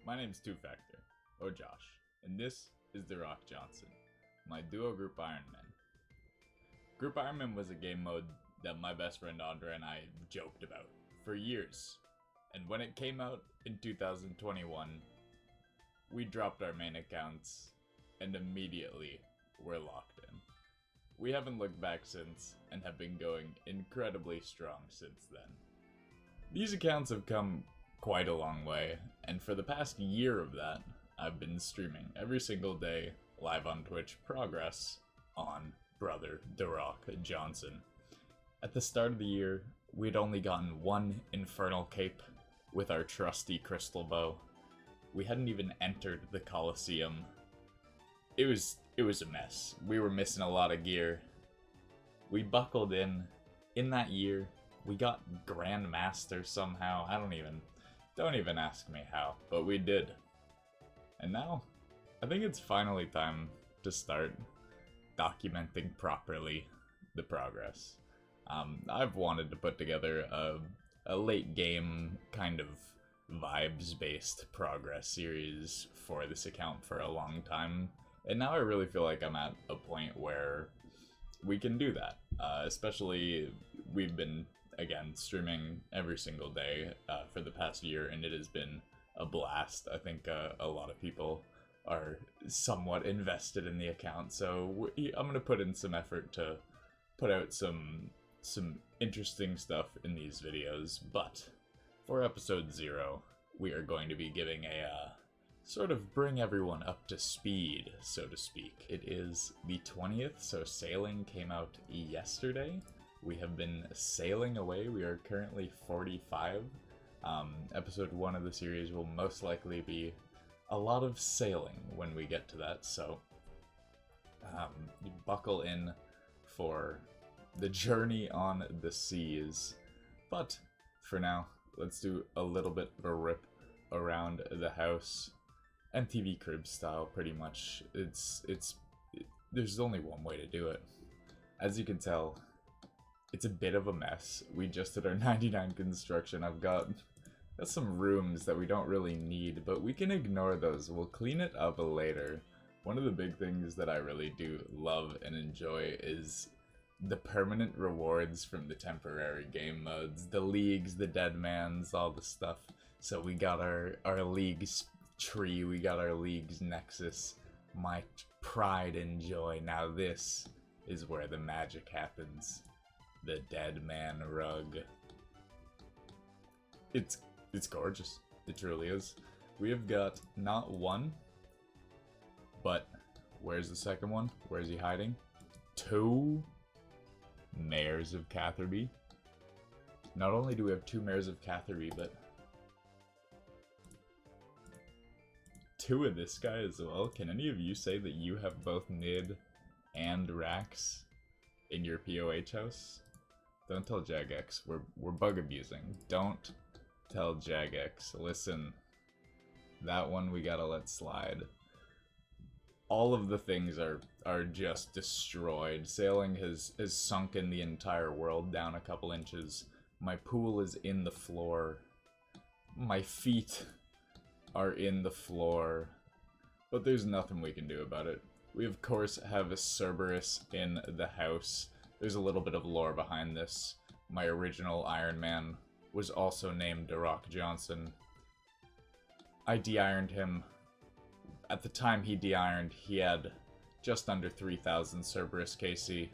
My name's Two Factor, or Josh, and this is The Rock Johnson, my duo group Ironman. Group Ironman was a game mode that my best friend Andre and I joked about for years, and when it came out in 2021, we dropped our main accounts and immediately were locked in. We haven't looked back since and have been going incredibly strong since then. These accounts have come quite a long way, and for the past year of that, I've been streaming every single day live on Twitch progress on brother The Rock Johnson. At the start of the year, we'd only gotten one infernal cape with our trusty crystal bow. We hadn't even entered the Colosseum. It was a mess. We were missing a lot of gear. We buckled in that year. We got Grandmaster somehow. Don't even ask me how, but we did. And now, I think it's finally time to start documenting properly the progress. I've wanted to put together a late game kind of vibes-based progress series for this account for a long time, and now I really feel like I'm at a point where we can do that. Especially, we've been again streaming every single day for the past year, and it has been a blast. I think a lot of people are somewhat invested in the account, so I'm gonna put in some effort to put out some interesting stuff in these videos. But for episode 0, we are going to be giving a sort of bring everyone up to speed, so to speak. It is the 20th, so sailing came out yesterday. We have been sailing away. We are currently 45. Episode 1 of the series will most likely be a lot of sailing when we get to that, so you buckle in for the journey on the seas. But for now, let's do a little bit of a rip around the house. MTV Cribs style, pretty much. There's only one way to do it. As you can tell, it's a bit of a mess. We just did our 99 construction. I've got some rooms that we don't really need, but we can ignore those. We'll clean it up later. One of the big things that I really do love and enjoy is the permanent rewards from the temporary game modes. The leagues, the deadmans, all the stuff. So we got our leagues tree, we got our league's nexus, my pride and joy. Now this is where the magic happens. The Dead Man rug. It's gorgeous. It truly is. We have got not one, but where's the second one? Where's he hiding? 2 Mayors of Catherby. Not only do we have 2 Mayors of Catherby, but 2 of this guy as well. Can any of you say that you have both Nid and Rax in your POH house? Don't tell Jagex. We're bug abusing. Don't tell Jagex. Listen, that one we gotta let slide. All of the things are just destroyed. Sailing has sunken the entire world down a couple inches. My pool is in the floor. My feet are in the floor. But there's nothing we can do about it. We of course have a Cerberus in the house. There's a little bit of lore behind this. My original Iron Man was also named The Rock Johnson. I de-ironed him. At the time he de-ironed, he had just under 3,000 Cerberus KC.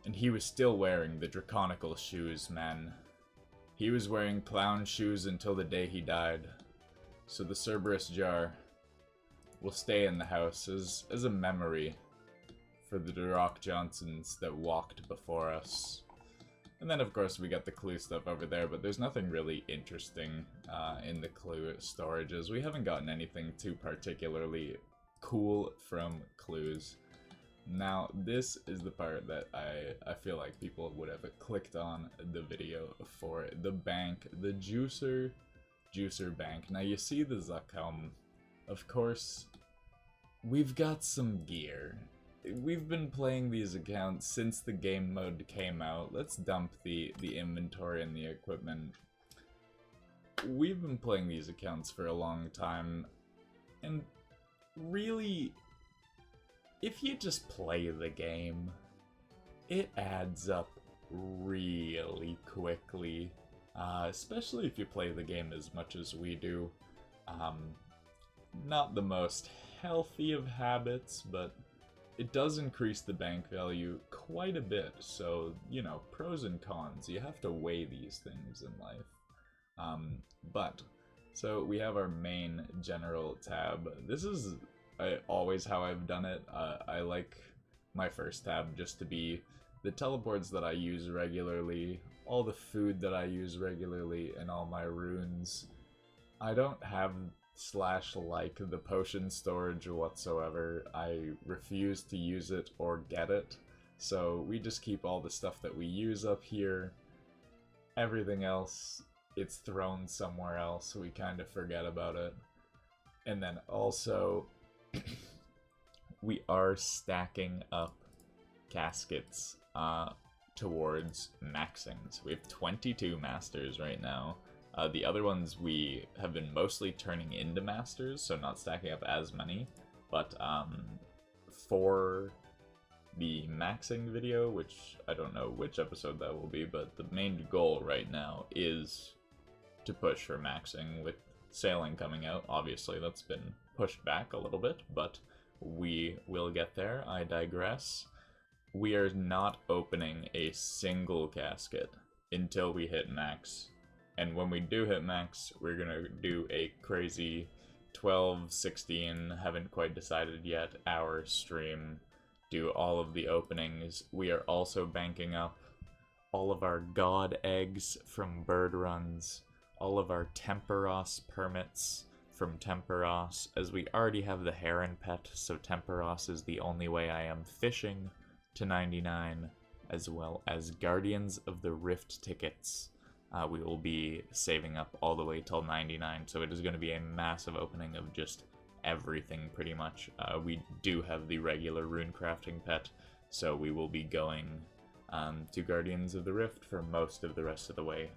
And he was still wearing the draconical shoes, man. He was wearing clown shoes until the day he died. So the Cerberus jar will stay in the house as a memory for the Rock Johnsons that walked before us. And then of course we got the clue stuff over there, but there's nothing really interesting in the clue storages. We haven't gotten anything too particularly cool from clues. Now this is the part that I feel like people would have clicked on the video for. The bank, the juicer bank. Now you see the Zuchelm. Of course, we've got some gear. We've been playing these accounts since the game mode came out. Let's dump the inventory and the equipment. we've been playing these accounts for a long time, and really, if you just play the game, it adds up really quickly, especially if you play the game as much as we do. Not the most healthy of habits, but it does increase the bank value quite a bit, so, you know, pros and cons, you have to weigh these things in life. So we have our main general tab. This is always how I've done it. I like my first tab just to be the teleports that I use regularly, all the food that I use regularly, and all my runes. I don't have /like the potion storage whatsoever. I refuse to use it or get it, so we just keep all the stuff that we use up here. Everything else, it's thrown somewhere else, so we kind of forget about it. And then also, we are stacking up caskets towards maxing. So we have 22 masters right now. The other ones we have been mostly turning into masters, so not stacking up as many. But for the maxing video, which I don't know which episode that will be, but the main goal right now is to push for maxing. With sailing coming out, obviously that's been pushed back a little bit, but we will get there. I digress. We are not opening a single casket until we hit max. And when we do hit max, we're gonna do a crazy 12, 16, haven't quite decided yet, hour stream, do all of the openings. We are also banking up all of our god eggs from bird runs, all of our Temperos permits from Temperos, as we already have the heron pet, so Temperos is the only way I am fishing to 99, as well as Guardians of the Rift tickets. We will be saving up all the way till 99, so it is going to be a massive opening of just everything, pretty much. We do have the regular rune crafting pet, so we will be going to Guardians of the Rift for most of the rest of the way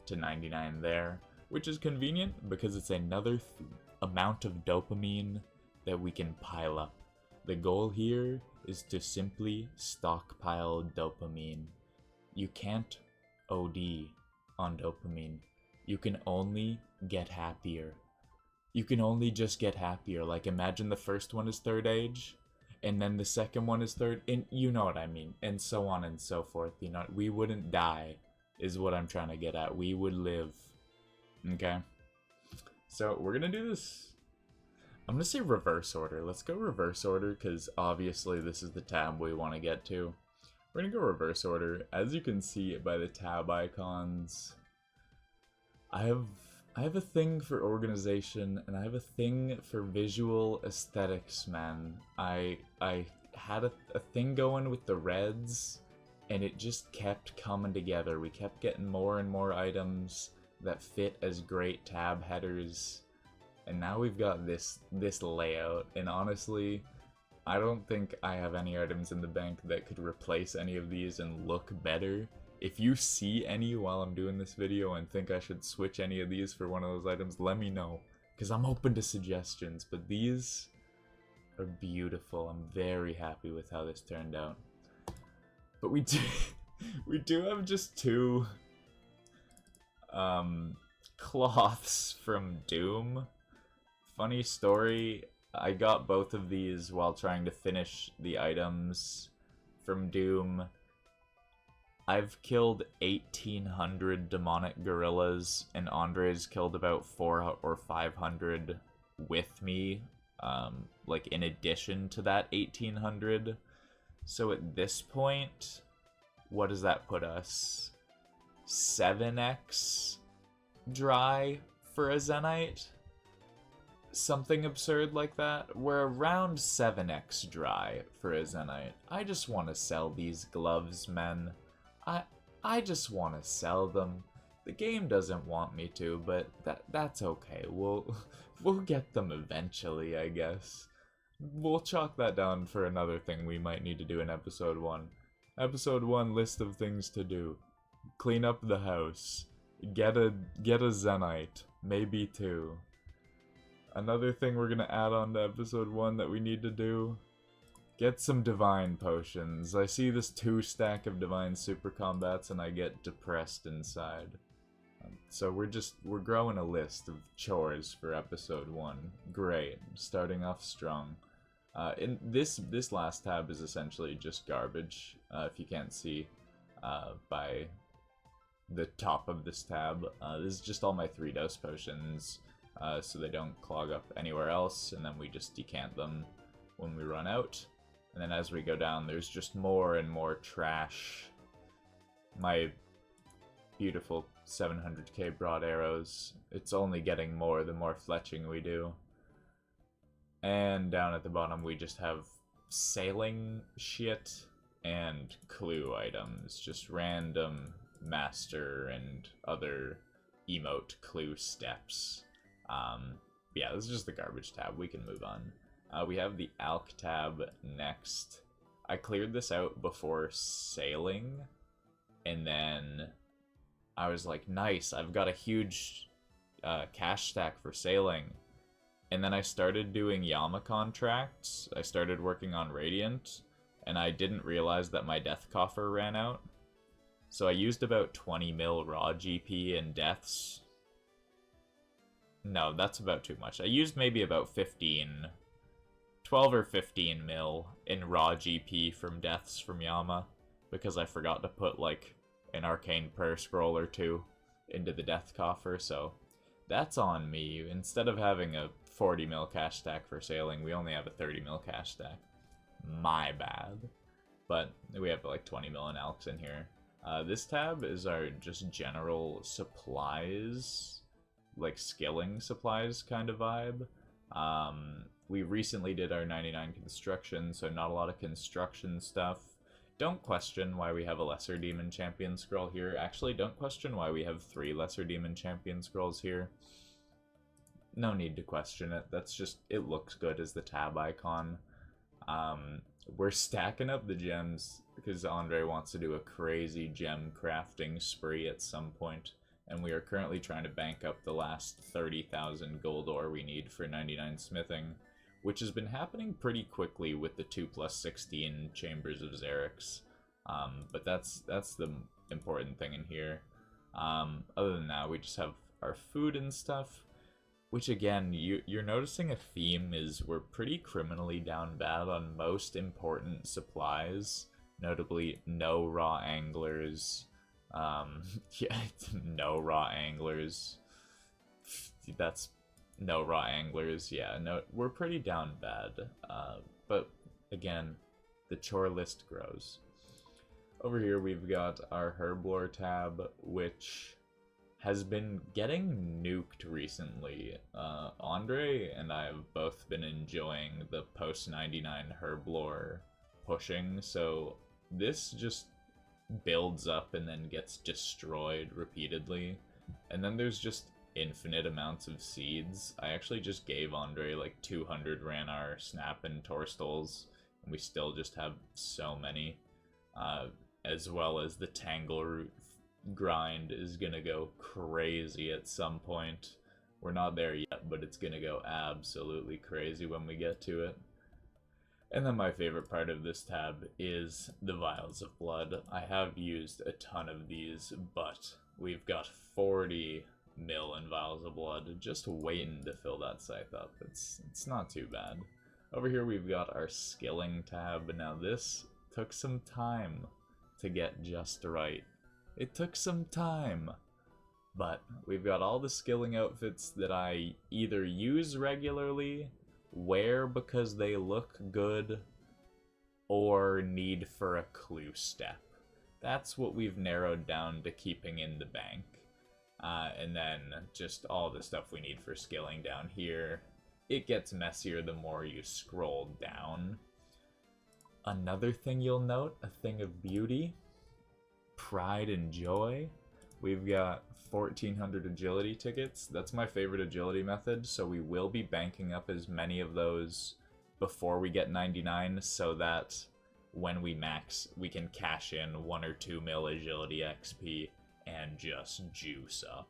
to 99 there, which is convenient because it's another amount of dopamine that we can pile up. The goal here is to simply stockpile dopamine. You can't OD on dopamine. You can only get happier. You can only just get happier. Like, imagine the first one is third age, and then the second one is third, and you know what I mean, and so on and so forth. You know, we wouldn't die, is what I'm trying to get at. We would live. Okay? So, we're gonna do this. I'm gonna say reverse order. Let's go reverse order, because obviously this is the tab we want to get to. We're gonna go reverse order. As you can see by the tab icons, I have a thing for organization, and I have a thing for visual aesthetics, man. I had a thing going with the reds, and it just kept coming together. We kept getting more and more items that fit as great tab headers, and now we've got this layout, and honestly, I don't think I have any items in the bank that could replace any of these and look better. If you see any while I'm doing this video and think I should switch any of these for one of those items, let me know, because I'm open to suggestions, but these are beautiful. I'm very happy with how this turned out. But we do have just two cloths from Doom. Funny story, I got both of these while trying to finish the items from Doom. I've killed 1,800 demonic gorillas, and Andre's killed about 400 or 500 with me, like in addition to that 1,800. So at this point, what does that put us? 7x dry for a Zenite? Something absurd like that. We're around 7x dry for a Zenite. I just want to sell these gloves, men. I just want to sell them. The game doesn't want me to, but that's okay. We'll get them eventually, I guess. We'll chalk that down for another thing we might need to do in episode 1. Episode 1, list of things to do. Clean up the house. Get a Zenite. maybe 2. Another thing we're gonna add on to episode 1 that we need to do, get some divine potions. I see this 2 stack of divine super combats and I get depressed inside. So we're growing a list of chores for episode 1. Great, starting off strong. In this last tab is essentially just garbage. If you can't see by the top of this tab, this is just all my 3-dose potions, so they don't clog up anywhere else, and then we just decant them when we run out. And then as we go down, there's just more and more trash. My beautiful 700k broad arrows. It's only getting more the more fletching we do. And down at the bottom we just have sailing shit and clue items. Just random master and other emote clue steps. Yeah, this is just the garbage tab. We can move on. We have the Alk tab next. I cleared this out before sailing, and then I was like, nice, I've got a huge cash stack for sailing. And then I started doing Yama contracts. I started working on Radiant, and I didn't realize that my death coffer ran out. So I used about 20 mil raw GP in deaths. No, that's about too much. I used maybe about 12 or 15 mil in raw GP from deaths from Yama, because I forgot to put like an arcane prayer scroll or 2 into the death coffer, so that's on me. Instead of having a 40 mil cash stack for sailing, we only have a 30 mil cash stack. My bad. But we have like 20 mil in Alks in here. This tab is our just general supplies, like skilling supplies kind of vibe. We recently did our 99 construction, so not a lot of construction stuff. Don't question why we have a Lesser Demon Champion scroll here. Actually, don't question why we have 3 Lesser Demon Champion scrolls here. No need to question it. That's just, it looks good as the tab icon. We're stacking up the gems because Andre wants to do a crazy gem crafting spree at some point, and we are currently trying to bank up the last 30,000 gold ore we need for 99 smithing, which has been happening pretty quickly with the 2+16 Chambers of Xerix. But that's the important thing in here. Other than that, we just have our food and stuff, which again, you're noticing a theme is we're pretty criminally down bad on most important supplies, notably no raw anglers. Yeah, no raw anglers. That's no raw anglers. Yeah, no, we're pretty down bad. But again, the chore list grows. Over here we've got our herblore tab, which has been getting nuked recently. Andre and I have both been enjoying the post-99 herblore pushing, so this just builds up and then gets destroyed repeatedly. And then there's just infinite amounts of seeds. I actually just gave Andre like 200 Ranar, Snap, and Torstals, and we still just have so many. As well as the Tangleroot grind is gonna go crazy at some point. We're not there yet, but it's gonna go absolutely crazy when we get to it. And then my favorite part of this tab is the Vials of Blood. I have used a ton of these, but we've got 40 mil in Vials of Blood just waiting to fill that scythe up. It's not too bad. Over here we've got our skilling tab. Now this took some time to get just right. It took some time, but we've got all the skilling outfits that I either use regularly, wear because they look good, or need for a clue step. That's what we've narrowed down to keeping in the bank. And then just all the stuff we need for skilling down here. It gets messier the more you scroll down. Another thing you'll note, a thing of beauty, pride and joy. We've got 1,400 agility tickets. That's my favorite agility method, so we will be banking up as many of those before we get 99, so that when we max, we can cash in 1 or 2 mil agility XP and just juice up.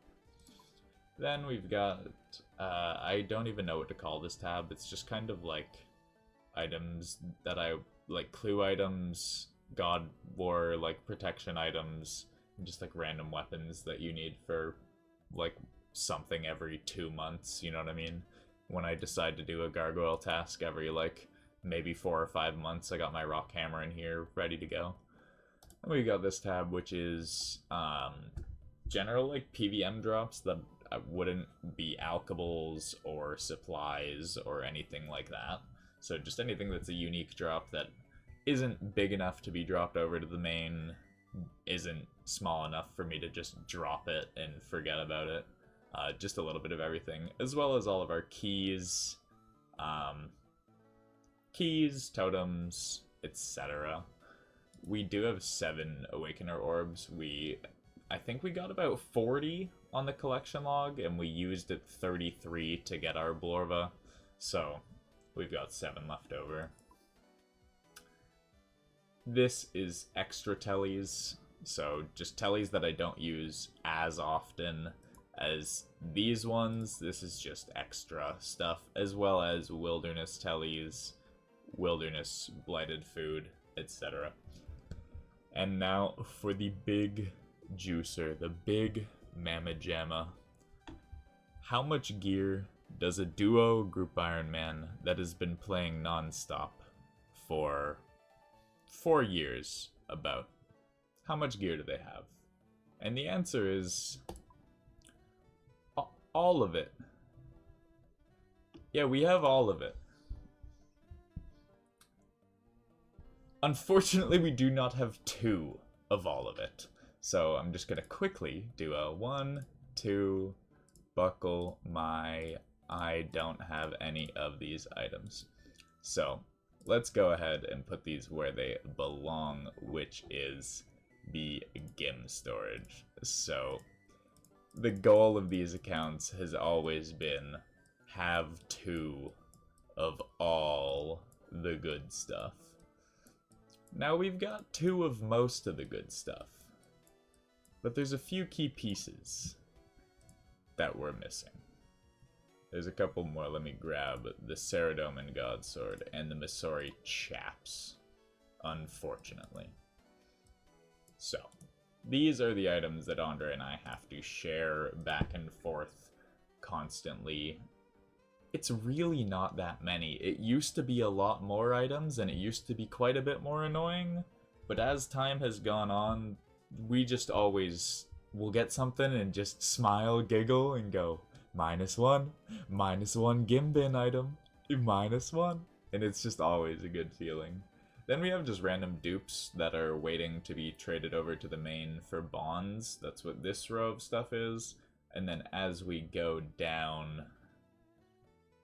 Then we've got, I don't even know what to call this tab. It's just kind of like items that like clue items, God War, like protection items, and just like random weapons that you need for like something every 2 months, you know what I mean? When I decide to do a gargoyle task every like maybe 4 or 5 months, I got my rock hammer in here ready to go. And we got this tab, which is general like PVM drops that wouldn't be alchables or supplies or anything like that. So just anything that's a unique drop that isn't big enough to be dropped over to the main, isn't small enough for me to just drop it and forget about it. Just a little bit of everything, as well as all of our keys, totems, etc. We do have 7 Awakener orbs. I think we got about 40 on the collection log, and we used it 33 to get our Blorva, so we've got 7 left over. This is extra tellies, so just tellies that I don't use as often as these ones. This is just extra stuff, as well as wilderness tellies, wilderness blighted food, etc. And now for the big juicer, the big mamma jamma. How much gear does a duo group Ironman that has been playing non-stop for 4 years about? How much gear do they have? And the answer is all of it. Yeah, we have all of it. Unfortunately, we do not have 2 of all of it. So I'm just going to quickly do a 1, 2, buckle my, I don't have any of these items. So let's go ahead and put these where they belong, which is the GIM storage. So the goal of these accounts has always been have 2 of all the good stuff. Now we've got 2 of most of the good stuff, but there's a few key pieces that we're missing. There's a couple more. Let me grab the Saradomin Godsword and the Missouri Chaps, unfortunately. So, these are the items that Andre and I have to share back and forth constantly. It's really not that many. It used to be a lot more items, and it used to be quite a bit more annoying, but as time has gone on, we just always will get something and just smile, giggle, and go, -1, -1 Gimbin item, -1, and it's just always a good feeling. Then we have just random dupes that are waiting to be traded over to the main for bonds. That's what this row of stuff is. And then as we go down,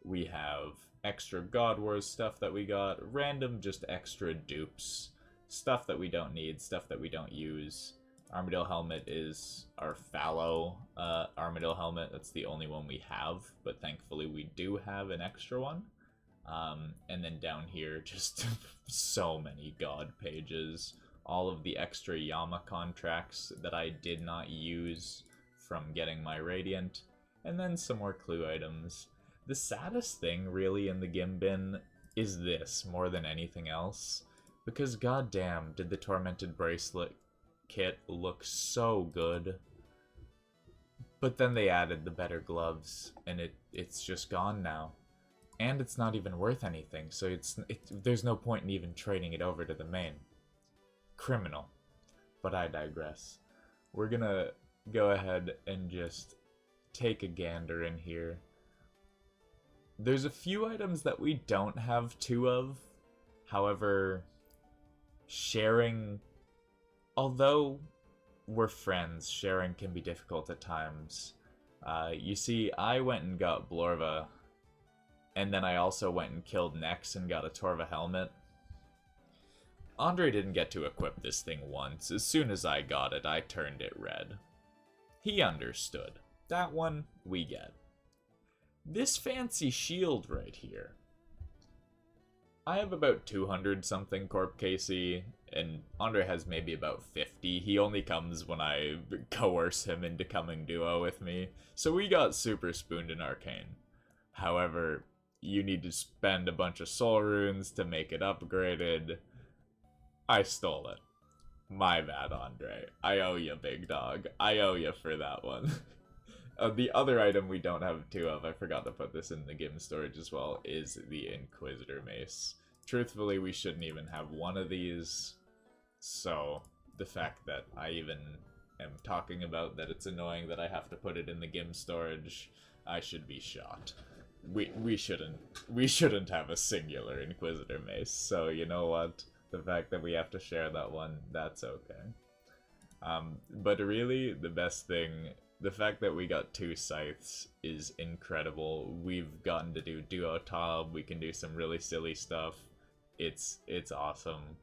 we have extra God Wars stuff that we got, random just extra dupes, stuff that we don't need, stuff that we don't use. Armadillo Helmet is our fallow Armadillo Helmet. That's the only one we have, but thankfully we do have an extra one. And then down here, just so many God pages. All of the extra Yama contracts that I did not use from getting my Radiant. And then some more clue items. The saddest thing, really, in the Gimbin is this, more than anything else. Because goddamn, did the Tormented Bracelet kit look so good. But then they added the better gloves, and it's just gone now. And it's not even worth anything, so there's no point in even trading it over to the main. Criminal. But I digress. We're gonna go ahead and just take a gander in here. There's a few items that we don't have 2 of. However, sharing, although we're friends, sharing can be difficult at times. You see, I went and got Blorva, and then I also went and killed Nex and got a Torva helmet. Andre didn't get to equip this thing once. As soon as I got it, I turned it red. He understood. That one, we get. This fancy shield right here. I have about 200 something Corp KC, and Andre has maybe about 50. He only comes when I coerce him into coming duo with me. So we got super spooned in Arcane. However, you need to spend a bunch of soul runes to make it upgraded. I stole it. My bad, Andre. I owe you, big dog. I owe you for that one. The other item we don't have two of, I forgot to put this in the game storage as well, is the Inquisitor Mace. Truthfully, we shouldn't even have one of these, so the fact that I even am talking about that it's annoying that I have to put it in the GIM storage, I should be shot. We shouldn't have a singular Inquisitor Mace, so you know what? The fact that we have to share that one, that's okay. But really, the best thing, the fact that we got two scythes is incredible. We've gotten to do duo top, we can do some really silly stuff. It's awesome.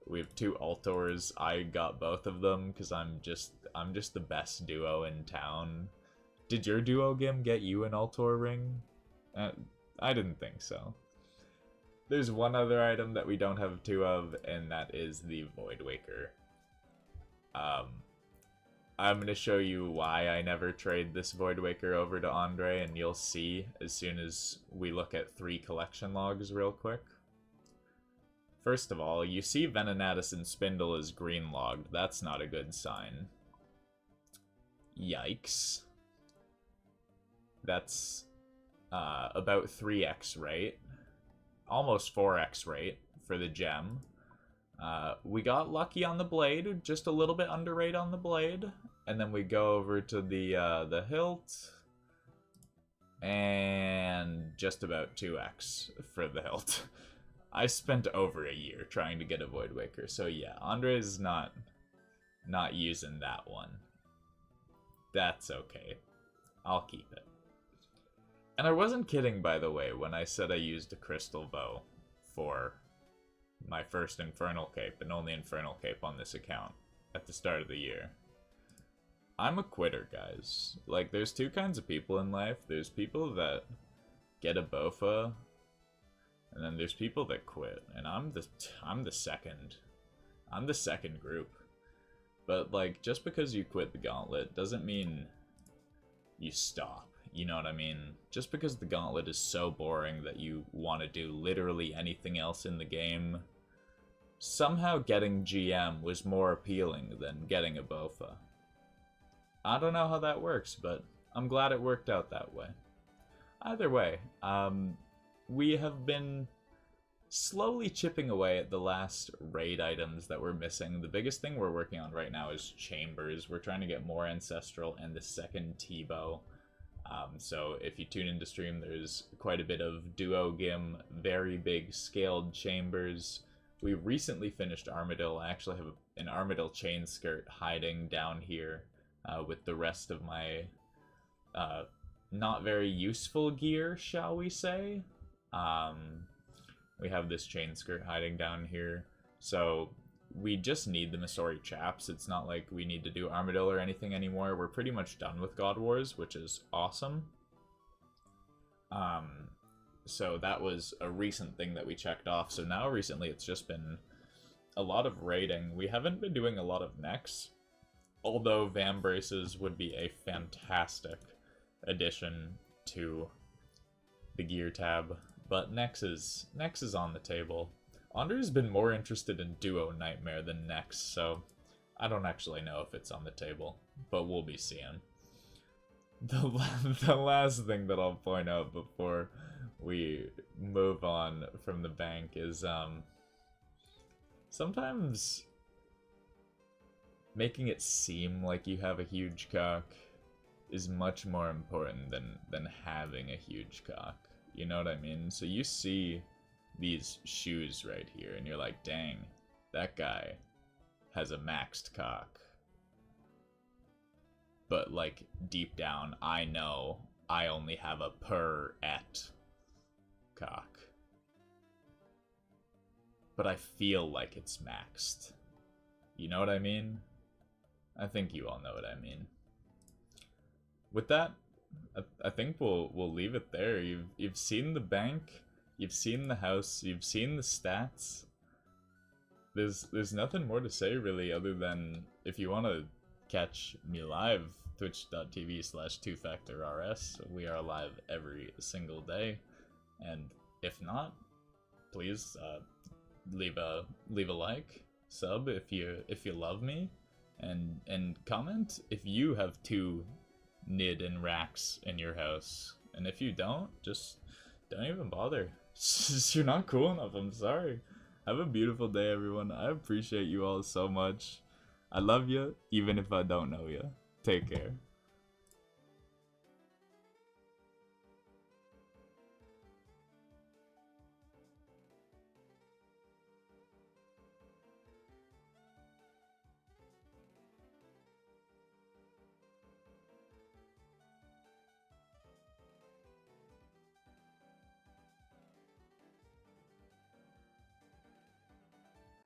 We have two altors. I got both of them because I'm just the best duo in town. Did your duo Gim get you an altor ring? I didn't think so. There's one other item that we don't have two of, and that is the Void Waker. I'm going to show you why I never trade this Void Waker over to Andre, and you'll see as soon as we look at 3 collection logs real quick. First of all, you see Venenatus and Spindle is green logged. That's not a good sign. Yikes. That's about 3x rate. Almost 4x rate for the gem. We got lucky on the blade, just a little bit under rate on the blade, and then we go over to the hilt, and just about 2x for the hilt. I spent over a year trying to get a Void Waker, so yeah, Andre's not using that one. That's okay. I'll keep it. And I wasn't kidding, by the way, when I said I used a Crystal Bow for my first Infernal Cape, and only Infernal Cape on this account, at the start of the year. I'm a quitter, guys. Like, there's two kinds of people in life. There's people that get a BOFA, and then there's people that quit. And I'm the second. I'm the second group. But, like, just because you quit the Gauntlet doesn't mean you stop. You know what I mean? Just because the Gauntlet is so boring that you want to do literally anything else in the game, somehow getting GM was more appealing than getting a BOFA. I don't know how that works, but I'm glad it worked out that way. Either way, we have been slowly chipping away at the last raid items that we're missing. The biggest thing we're working on right now is chambers. We're trying to get more Ancestral and the second T-Bow. So if you tune into stream, there's quite a bit of duo Gim, very big scaled chambers. We recently finished Armadil. I actually have an Armadil chain skirt hiding down here with the rest of my not very useful gear, shall we say. We have this chain skirt hiding down here. So we just need the Missouri chaps. It's not like we need to do Armadil or anything anymore. We're pretty much done with God Wars, which is awesome. So that was a recent thing that we checked off. So now recently it's just been a lot of raiding. We haven't been doing a lot of necks, although Vambraces would be a fantastic addition to the gear tab. But Nex is on the table. Andre's been more interested in Duo Nightmare than Nex, so I don't actually know if it's on the table, but we'll be seeing. The last thing that I'll point out before we move on from the bank is sometimes making it seem like you have a huge cock is much more important than having a huge cock. You know what I mean? So you see these shoes right here, and you're like, dang, that guy has a maxed cock. But, like, deep down, I know I only have a per-et cock. But I feel like it's maxed. You know what I mean? I think you all know what I mean. With that, I think we'll leave it there. You've seen the bank. You've seen the house, you've seen the stats. There's nothing more to say really other than if you want to catch me live, twitch.tv/2factorrs. We are live every single day, and if not, please leave a like, sub if you love me, and comment if you have 2 nid and racks in your house, and if you don't, just don't even bother. You're not cool enough. I'm sorry. Have a beautiful day, everyone. I appreciate you all so much. I love you, even if I don't know you. Take care.